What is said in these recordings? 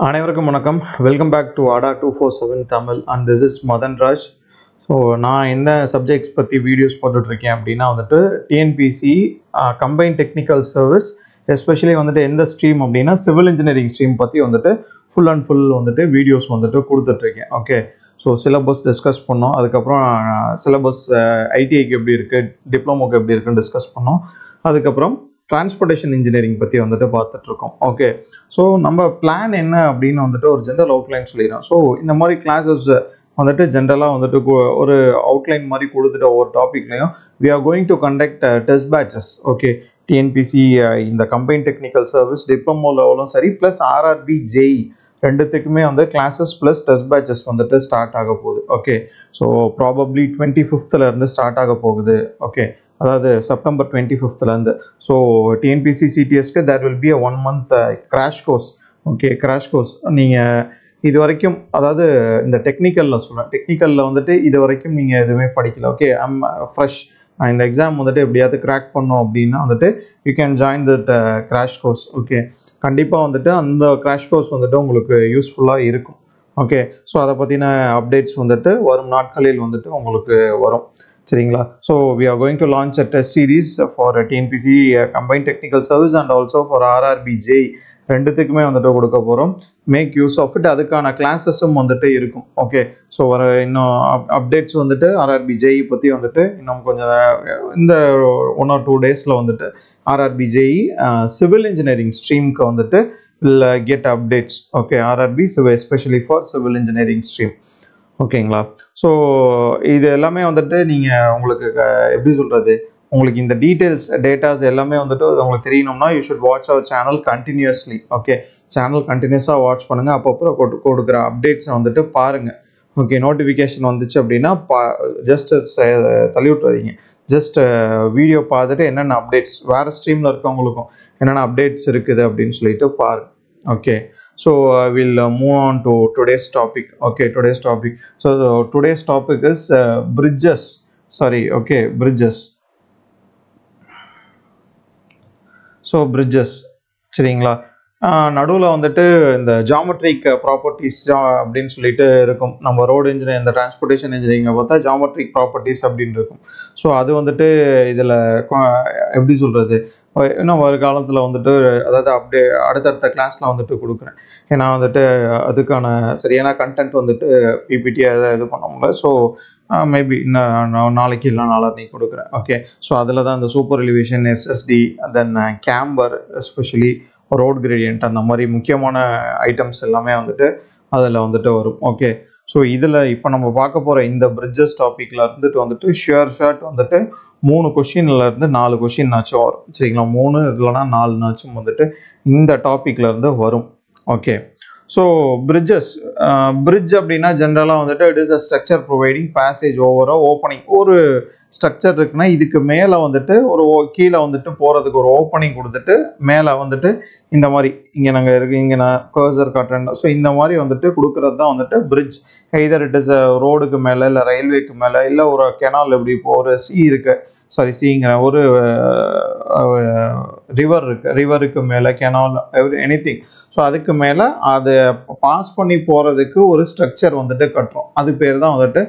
அனைவருக்கும் வணக்கம். Welcome back to ADA 247 Tamil and this is Madan Raj. So நான் எந்த சப்ஜெக்ட்ஸ் பற்றி வீடியோஸ் போட்டுட்ருக்கேன் அப்படின்னா வந்துட்டு TNPSC combine technical service, especially வந்துட்டு எந்த ஸ்ட்ரீம் அப்படின்னா சிவில் இன்ஜினியரிங் ஸ்ட்ரீம் பற்றி வந்துட்டு ஃபுல் அண்ட் ஃபுல் வந்துட்டு வீடியோஸ் வந்துட்டு கொடுத்துட்ருக்கேன். ஓகே, ஸோ சிலபஸ் டிஸ்கஸ் பண்ணோம், அதுக்கப்புறம் சிலபஸ் ஐடிஐக்கு எப்படி இருக்குது, டிப்ளமோக்கு எப்படி இருக்குன்னு டிஸ்கஸ் பண்ணோம், அதுக்கப்புறம் டிரான்ஸ்போர்ட்டேஷன் இன்ஜினியரிங் பற்றி வந்துட்டு பார்த்துட்ருக்கோம். ஓகே, ஸோ நம்ம பிளான் என்ன அப்படின்னு வந்துட்டு ஒரு ஜென்ரல் அவுட்லைன் சொல்லிடுறோம். ஸோ இந்த மாதிரி கிளாஸஸ் வந்துட்டு ஜென்ரலாக வந்துட்டு ஒரு அவுட்லைன் மாதிரி கொடுத்துட்டு ஒவ்வொரு டாப்பிக்லையும் we are going to conduct test batches. Okay, TNPSC இந்த கம்பைன் டெக்னிக்கல் சர்வீஸ் டிப்ளமோ லெவலும் சரி ப்ளஸ் ஆர்ஆர்பி ஜேஇ ரெண்டுத்துக்குமே வந்து கிளாஸஸ் ப்ளஸ் டெஸ்ட் பேட்சஸ் வந்துட்டு ஸ்டார்ட் ஆக போகுது. Okay, so probably 25th start ஆக போகுது. ஓகே, அதாவது செப்டம்பர் 25th. ஸோ டிஎன்பிசி சிடிஎஸ்க்கு there will be a 1 month crash course. Okay, crash course நீங்கள் இது வரைக்கும், அதாவது இந்த டெக்னிக்கலில் சொல்கிறேன், டெக்னிக்கலில் வந்துட்டு இது வரைக்கும் நீங்கள் எதுவுமே படிக்கல. ஓகே, ஐம் ஃப்ரெஷ், நான் இந்த எக்ஸாம் வந்துட்டு எப்படியாவது கிராக் பண்ணோம் அப்படின்னா வந்துட்டு you can join that crash course. Okay, கண்டிப்பாக வந்துட்டு அந்த கிராஷ் கோர்ஸ் வந்துட்டு உங்களுக்கு யூஸ்ஃபுல்லாக இருக்கும். ஓகே, ஸோ அதை பற்றின அப்டேட்ஸ் வந்துட்டு வரும் நாட்களில் வந்துட்டு உங்களுக்கு வரும். சரிங்களா? So we are going to launch a test series for TNPSC combine technical service and also for RRB JE ரெண்டுத்துக்குமே வந்துட்டு கொடுக்க போகிறோம். Make use of it. அதுக்கான கிளாஸஸும் வந்துட்டு இருக்கும். ஓகே, ஸோ வர இன்னும் அப்டேட்ஸ் வந்துட்டு ஆர்ஆர்பி ஜேஇ பற்றி வந்துட்டு இன்னும் கொஞ்சம் இந்த 1 or 2 days வந்துட்டு ஆர்ஆர்பி ஜேஇ சிவில் இன்ஜினியரிங் ஸ்ட்ரீம்க்கு வந்துட்டு will get updates. Okay, RRB especially for civil engineering stream. ஓகேங்களா? ஸோ இது எல்லாமே வந்துட்டு நீங்கள் உங்களுக்கு எப்படி சொல்கிறது, உங்களுக்கு இந்த டீட்டெயில்ஸ் டேட்டாஸ் எல்லாமே வந்துட்டு உங்களுக்கு தெரியணும்னா you should watch our channel continuously. Okay, channel கண்டினியூஸாக வாட்ச் பண்ணுங்கள், அப்பப்போ கொடுக்குற அப்டேட்ஸை வந்துட்டு பாருங்கள். ஓகே, நோட்டிஃபிகேஷன் வந்துச்சு அப்படின்னா ஜஸ்ட் தள்ளி விட்டுறீங்க, ஜஸ்ட் வீடியோ பார்த்துட்டு என்னென்ன அப்டேட்ஸ் வேறு ஸ்ட்ரீமில் இருக்கவங்களுக்கும் என்னென்ன அப்டேட்ஸ் இருக்குது அப்படின்னு சொல்லிட்டு பாருங்கள். Okay, so I will move on to today's topic. Okay, today's topic. So today's topic is bridges. Sorry, okay, bridges. So bridges. சரிங்களா? நடுவில் வந்துட்டு இந்த ஜாமெட்ரிக் ப்ராப்பர்ட்டிஸ் அப்படின்னு சொல்லிட்டு இருக்கும். நம்ம ரோடு இன்ஜினியர் இந்த டிரான்ஸ்போர்ட்டேஷன் இன்ஜினியரிங்கை பார்த்தா ஜாமெட்ரிக் ப்ராப்பர்ட்டிஸ் அப்படின்னு இருக்கும். ஸோ அது வந்துட்டு இதில் எப்படி சொல்கிறது, இன்னும் ஒரு காலத்தில் வந்துட்டு, அதாவது அப்படியே அடுத்தடுத்த கிளாஸில் வந்துட்டு கொடுக்குறேன். ஏன்னா வந்துட்டு அதுக்கான சரியான கண்டென்ட் வந்துட்டு பிபிடியாக எதாவது இது பண்ண முடியல. ஸோ மேபி இன்னும் நாளைக்கு இல்லை நாளான்னைக்கு கொடுக்குறேன். ஓகே, ஸோ அதில் தான் இந்த சூப்பர் எலிவேஷன், எஸ்எஸ்டி, தென் கேம்பர், எஸ்பெஷலி ரோட் கிரேடியன்ட், அந்த மாதிரி முக்கியமான ஐட்டம்ஸ் எல்லாமே வந்துட்டு அதில் வந்துட்டு வரும். ஓகே, ஸோ இதில் இப்போ நம்ம பார்க்க போகிற இந்த பிரிட்ஜஸ் டாப்பிக்கில் இருந்துட்டு வந்துட்டு ஷார்ட் வந்துட்டு 3 கொஷின்லேருந்து 4 கொஷின்னாச்சும் வரும். சரிங்களா? 3 இல்லைனா 4நாச்சும் வந்துட்டு இந்த டாப்பிக்லேருந்து வரும். ஓகே, ஸோ பிரிட்ஜஸ், பிரிட்ஜ் அப்படின்னா ஜென்ரலாக வந்துட்டு it is a structure providing passage over opening. ஒரு ஸ்ட்ரக்சர் இருக்குன்னா இதுக்கு மேலே வந்துட்டு ஒரு கீழே வந்துட்டு போகிறதுக்கு ஒரு ஓப்பனிங் கொடுத்துட்டு மேலே வந்துட்டு இந்த மாதிரி இங்கே நாங்கள் இருக்கு, இங்கே நான் கர்சர் காட்டுறேன். ஸோ இந்த மாதிரி வந்துட்டு கொடுக்குறது தான் வந்துட்டு பிரிட்ஜ். எய்தர் இட் இஸ் ரோடுக்கு மேலே, இல்லை ரயில்வேக்கு மேலே, இல்லை ஒரு கெனால், எப்படி இப்போ ஒரு சீங்கிற ஒரு ரிவர் இருக்குது, ரிவருக்கு மேலே கெனால், எனிதிங். ஸோ அதுக்கு மேலே அதை பாஸ் பண்ணி போகிறதுக்கு ஒரு ஸ்ட்ரக்சர் வந்துட்டு கட்டுறோம். அது பேர் தான் வந்துட்டு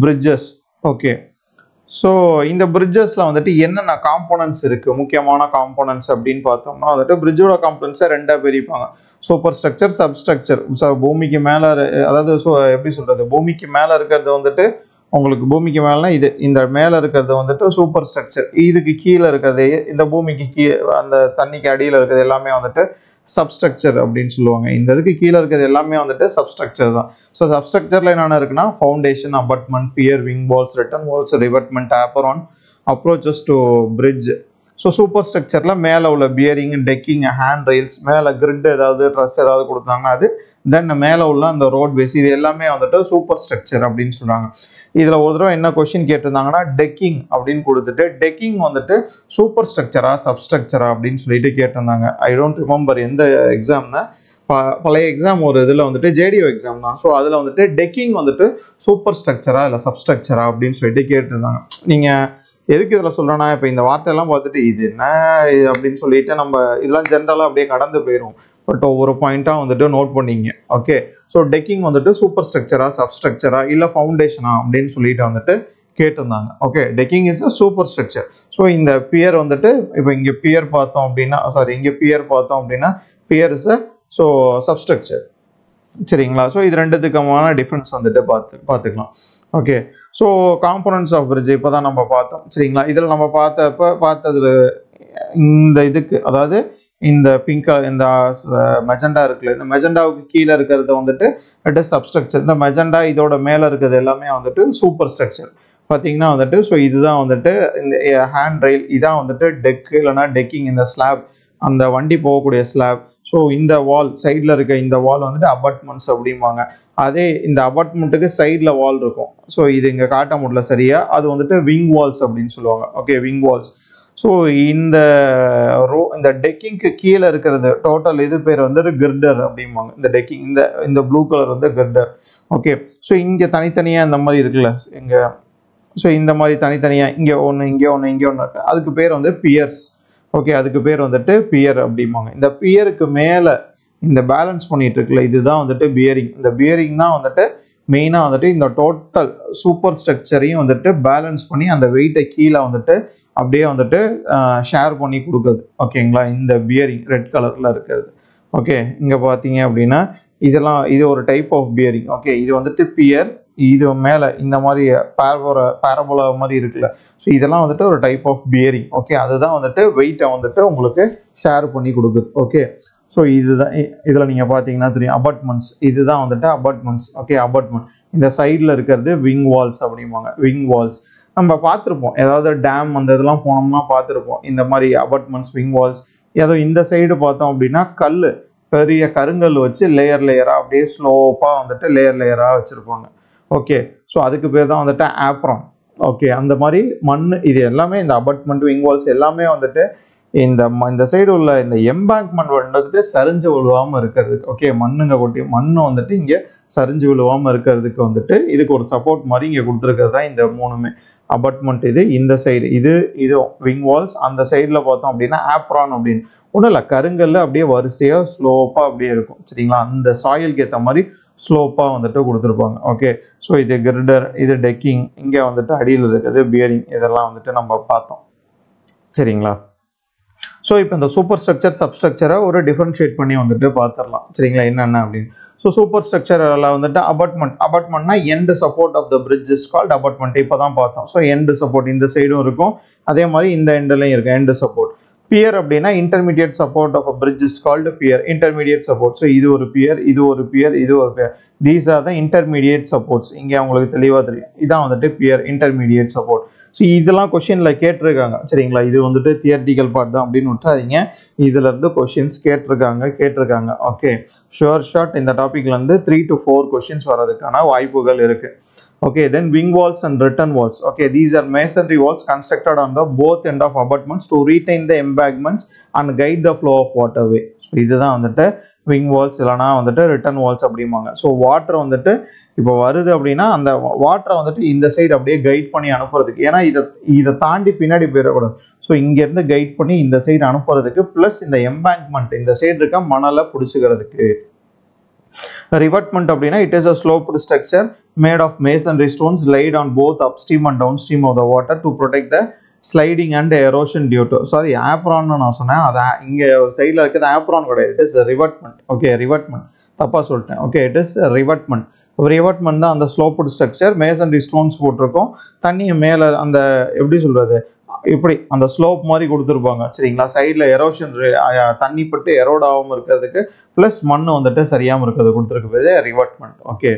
பிரிட்ஜஸ். ஓகே, ஸோ இந்த பிரிட்ஜஸில் வந்துட்டு என்னென்ன காம்போனன்ட்ஸ் இருக்குது, முக்கியமான காம்போனன்ட்ஸ் அப்படின்னு பார்த்தோம்னா வந்துட்டு பிரிட்ஜோட காம்போனன்ட்ஸை 2ஆக பிரிப்பாங்க. Super structure, substructure. ஸோ பூமிக்கு மேலே, அதாவது எப்படி சொல்கிறது, பூமிக்கு மேலே இருக்கிறது வந்துட்டு உங்களுக்கு பூமிக்கு மேலே இது, இந்த மேலே இருக்கிறது வந்துட்டு சூப்பர் ஸ்ட்ரக்சர். இதுக்கு கீழே இருக்கிறதே, இந்த பூமிக்கு கீழே அந்த தண்ணிக்கு அடியில் இருக்கிறது எல்லாமே வந்துட்டு சப்ஸ்ட்ரக்சர் அப்படின்னு சொல்லுவாங்க. இந்த இதுக்கு கீழே இருக்கிறது எல்லாமே வந்துட்டு சப்ஸ்ட்ரக்சர் தான். ஸோ சப்ஸ்ட்ரக்சரில் என்னென்ன இருக்குன்னா foundation, abutment, pier, wing walls, return walls, revetment, apron, approaches to bridge. So சூப்பர் ஸ்ட்ரக்சரில் மேலே உள்ள பியரிங், டெக்கிங், ஹேண்ட் ரெயில்ஸ், மேலே கிரிட் ஏதாவது ட்ரெஸ் ஏதாவது கொடுத்தாங்கன்னா அது, தென் மேலே உள்ள அந்த ரோட் பேஸ், இது எல்லாமே வந்துட்டு சூப்பர் ஸ்ட்ரக்சர் அப்படின்னு சொல்கிறாங்க. இதில் ஒரு தடவை என்ன கொஸ்டின் கேட்டிருந்தாங்கன்னா டெக்கிங் அப்படின்னு கொடுத்துட்டு, டெக்கிங் வந்துட்டு சூப்பர் ஸ்ட்ரக்சரா சப்ஸ்ட்ரக்சரா அப்படின்னு சொல்லிட்டு கேட்டிருந்தாங்க. ஐ டோன்ட் ரிமெம்பர் எந்த எக்ஸாம்னா, பழைய எக்ஸாம் ஒரு இதில் வந்துட்டு ஜேடிஓ எக்ஸாம் தான். ஸோ அதில் வந்துட்டு டெக்கிங் வந்துட்டு சூப்பர் ஸ்ட்ரக்சரா இல்லை சப்ஸ்ட்ரக்சரா அப்படின்னு சொல்லிட்டு கேட்டிருந்தாங்க. நீங்கள் எதுக்கு இதில் சொல்கிறேன்னா, இப்போ இந்த வார்த்தையெல்லாம் பார்த்துட்டு இது என்ன இது அப்படின்னு சொல்லிட்டு நம்ம இதெல்லாம் ஜென்ரலாக அப்படியே கடந்து போயிடும். பட் ஒவ்வொரு பாயிண்ட்டாக வந்துட்டு நோட் பண்ணிங்க. ஓகே, ஸோ டெக்கிங் வந்துட்டு சூப்பர் ஸ்ட்ரக்சரா, சப்ஸ்ட்ரக்சரா, இல்லை ஃபவுண்டேஷனா அப்படின்னு சொல்லிட்டு வந்துட்டு கேட்டிருந்தாங்க. Okay, decking is a superstructure. So இந்த பியர் வந்துட்டு இப்போ இங்கே பியர் பார்த்தோம் அப்படின்னா, இங்கே பியர் பார்த்தோம் அப்படின்னா pier is a so substructure. சரிங்களா? ஸோ இது ரெண்டுத்துக்குமான டிஃப்ரென்ஸ் வந்துட்டு பார்த்துக்கலாம். Okay, so components of bridge இப்போ தான் நம்ம பார்த்தோம். சரிங்களா? இதில் நம்ம பார்த்ததுல இந்த இதுக்கு, அதாவது இந்த பிங்க், இந்த மெஜெண்டா இருக்குல்ல, இந்த மெஜெண்டாவுக்கு கீழே இருக்கிறது வந்துட்டு இட் இஸ் சப்ஸ்ட்ரக்சர். இந்த மெஜெண்டா இதோட மேலே இருக்கிறது எல்லாமே வந்துட்டு சூப்பர் ஸ்ட்ரக்சர். பார்த்தீங்கன்னா வந்துட்டு ஸோ இதுதான் வந்துட்டு இந்த ஹேண்ட் ரெயில், இதான் வந்துட்டு டெக்கு இல்லைனா டெக்கிங். இந்த ஸ்லாப், அந்த வண்டி போகக்கூடிய ஸ்லாப். ஸோ இந்த வால், சைடில் இருக்க இந்த வால் வந்துட்டு அபார்ட்மெண்ட்ஸ் அப்படிம்பாங்க. அதே இந்த அபார்ட்மெண்ட்டுக்கு சைடில் வால் இருக்கும். ஸோ இது இங்கே காட்ட முடியல சரியா, அது வந்துட்டு விங் வால்ஸ் அப்படின்னு சொல்லுவாங்க. Okay, wing Waals. ஸோ இந்த இந்த டெக்கிங்க்கு கீழே இருக்கிறது டோட்டல் இது பேர் வந்துட்டு கிர்டர் அப்படிம்பாங்க. இந்த டெக்கிங், இந்த ப்ளூ கலர் வந்து கிர்டர். ஓகே, ஸோ இங்கே தனித்தனியாக இந்த மாதிரி இருக்குல்ல இங்கே, ஸோ இந்த மாதிரி தனித்தனியாக இங்கே ஒன்று இங்கே ஒன்று இங்கே ஒன்று இருக்குது, அதுக்கு பேர் வந்து பியர்ஸ். ஓகே, அதுக்கு பேர் வந்துட்டு பியர் அப்படிம்பாங்க. இந்த பியருக்கு மேலே இந்த பேலன்ஸ் பண்ணிட்டு இருக்குல்ல, இதுதான் வந்துட்டு பியரிங். இந்த பியரிங் தான் வந்துட்டு மெயினாக வந்துட்டு இந்த டோட்டல் சூப்பர் ஸ்ட்ரக்சரையும் வந்துட்டு பேலன்ஸ் பண்ணி அந்த வெயிட்டை கீழே வந்துட்டு அப்படியே வந்துட்டு ஷேர் பண்ணி கொடுக்குது. ஓகேங்களா? இந்த பியரிங் ரெட் கலரில் இருக்கிறது. ஓகே, இங்கே பார்த்தீங்க அப்படின்னா இது ஒரு டைப் ஆஃப் பியரிங். ஓகே, இது வந்துட்டு பியர். இது மேலே இந்த மாதிரி பேரபோலா மாதிரி இருக்குல்ல, ஸோ இதெல்லாம் வந்துட்டு ஒரு டைப் ஆஃப் பியரிங். ஓகே, அதுதான் வந்துட்டு வெயிட்டை வந்துட்டு உங்களுக்கு ஷேர் பண்ணி கொடுக்குது. ஓகே, ஸோ இதுதான் இதில் நீங்கள் பார்த்தீங்கன்னா தெரியும் அபார்ட்மெண்ட்ஸ், இதுதான் வந்துட்டு அபார்ட்மெண்ட்ஸ். Okay, apartment. இந்த சைடில் இருக்கிறது விங் வால்ஸ் அப்படிம்பாங்க. விங் வால்ஸ் நம்ம பார்த்துருப்போம், ஏதாவது டேம் அந்த இதெல்லாம் போனோம்னா பார்த்துருப்போம் இந்த மாதிரி அபார்ட்மெண்ட்ஸ், விங் வால்ஸ். ஏதோ இந்த சைடு பார்த்தோம் அப்படின்னா கல், பெரிய கருங்கல் வச்சு லேயர் லேயராக அப்படியே ஸ்லோப்பாக வந்துட்டு லேயர் லேயராக வச்சுருப்பாங்க. ஓகே, ஸோ அதுக்கு பேர் தான் வந்துட்டு ஆப்ரான். ஓகே, அந்த மாதிரி மண், இது எல்லாமே இந்த அபார்ட்மெண்ட், விங் வால்ஸ் எல்லாமே வந்துட்டு இந்த சைடு உள்ள இந்த எம்பேங்க்மெண்ட் வந்துட்டு சரிஞ்சு விழுவாமல் இருக்கிறதுக்கு. ஓகே, மண்ணுங்க கொட்டி மண்ணு வந்துட்டு இங்கே சரிஞ்சு விழுவாமல் இருக்கிறதுக்கு வந்துட்டு இதுக்கு ஒரு சப்போர்ட் மாதிரி இங்கே கொடுத்துருக்கிறது தான் இந்த மூணுமே. அபார்ட்மெண்ட் இது, இந்த சைடு இது விங் வால்ஸ். அந்த சைடில் பார்த்தோம் அப்படின்னா ஆப்ரான் அப்படின்னு ஒன்றும் இல்லை, கருங்கல்ல அப்படியே வரிசையாக ஸ்லோப்பாக அப்படியே இருக்கும். சரிங்களா? அந்த சாயிலுக்கு ஏற்ற மாதிரி ஸ்லோப்பாக வந்துட்டு கொடுத்துருப்பாங்க. ஓகே, ஸோ இது கிர்டர், இது டெக்கிங், இங்கே வந்துட்டு அடியில் இருக்குது பியரிங். இதெல்லாம் வந்துட்டு நம்ம பார்த்தோம். சரிங்களா? ஸோ இப்போ இந்த சூப்பர் ஸ்ட்ரக்சர், சப்ஸ்ட்ரக்சரை ஒரு டிஃபரன்ஷியேட் பண்ணி வந்துட்டு பார்த்துடலாம். சரிங்களா? என்னென்ன அப்படின்னு. ஸோ சூப்பர் ஸ்ட்ரக்சரில் வந்துட்டு அபார்ட்மெண்ட்னா end support of the bridge is called apartment. இப்போ தான் பார்த்தோம். ஸோ எண்ட் சப்போர்ட் இந்த சைடும் இருக்கும், அதே மாதிரி இந்த எண்ட்லையும் இருக்கும் எண்ட் சப்போர்ட். பியர் அப்படின்னா intermediate support of a bridge is called pier. Intermediate support. So இது ஒரு பியர், இது ஒரு பியர், இது ஒரு pier. These are the intermediate supports. இங்கே உங்களுக்கு தெளிவாக தெரியும், இதான் வந்துட்டு பியர், இன்டர்மீடியட் சப்போர்ட். ஸோ இதெல்லாம் கொஸ்டினில் கேட்டிருக்காங்க. சரிங்களா? இது வந்துட்டு தியரிட்டிக்கல் பார்ட் தான் அப்படின்னு விட்டுறாதீங்க, இதுல இருந்து கொஸ்டின்ஸ் கேட்டிருக்காங்க. ஓகே, ஷார்ட் இந்த டாபிக்லேருந்து 3 to 4 கொஸ்டின்ஸ் வர்றதுக்கான வாய்ப்புகள் இருக்கு. Okay, then wing walls and return walls. Okay, these are masonry walls constructed on the both end of abutments to retain the embankments and guide the flow of waterway. So இதுதான் வந்துட்டு wing walls இல்லைனா வந்துட்டு return walls அப்படிம்பாங்க. So water வந்துட்டு இப்போ வருது அப்படின்னா அந்த வாட்டரை வந்துட்டு இந்த சைடு அப்படியே கைட் பண்ணி அனுப்புறதுக்கு, ஏன்னா இதை தாண்டி பின்னாடி போயிடக்கூடாது. ஸோ இங்கேருந்து கைட் பண்ணி இந்த சைடு அனுப்புறதுக்கு, ப்ளஸ் இந்த எம்பேங்க்மெண்ட் இந்த சைடு இருக்க மணலை பிடிச்சிக்கிறதுக்கு. Revetment அப்படின்னா it is a sloped structure made of masonry stones laid on both upstream and downstream of the water to protect the sliding and erosion due to. Sorry, apron நான் சொன்னேன், அது இங்கே ஒரு சைடில் இருக்குது ஆப்ரான் கிடையாது, it is revetment. Okay, revetment தப்பாக சொல்லிட்டேன். Okay, it is revetment. revetment தான் அந்த ஸ்லோப்டு ஸ்ட்ரக்சர், மேசன்ரி ஸ்டோன்ஸ் போட்டிருக்கோம், தண்ணியை மேலே அந்த எப்படி சொல்கிறது இப்படி அந்த ஸ்லோப் மாதிரி கொடுத்துருப்பாங்க. சரிங்களா? சைடில் எரோஷன் தண்ணி பட்டு எரோட் ஆகாமல் இருக்கிறதுக்கு, ப்ளஸ் மண் வந்துட்டு சரியாமல் இருக்கிறது கொடுத்துருக்கு ரிவர்ட்மெண்ட். ஓகே,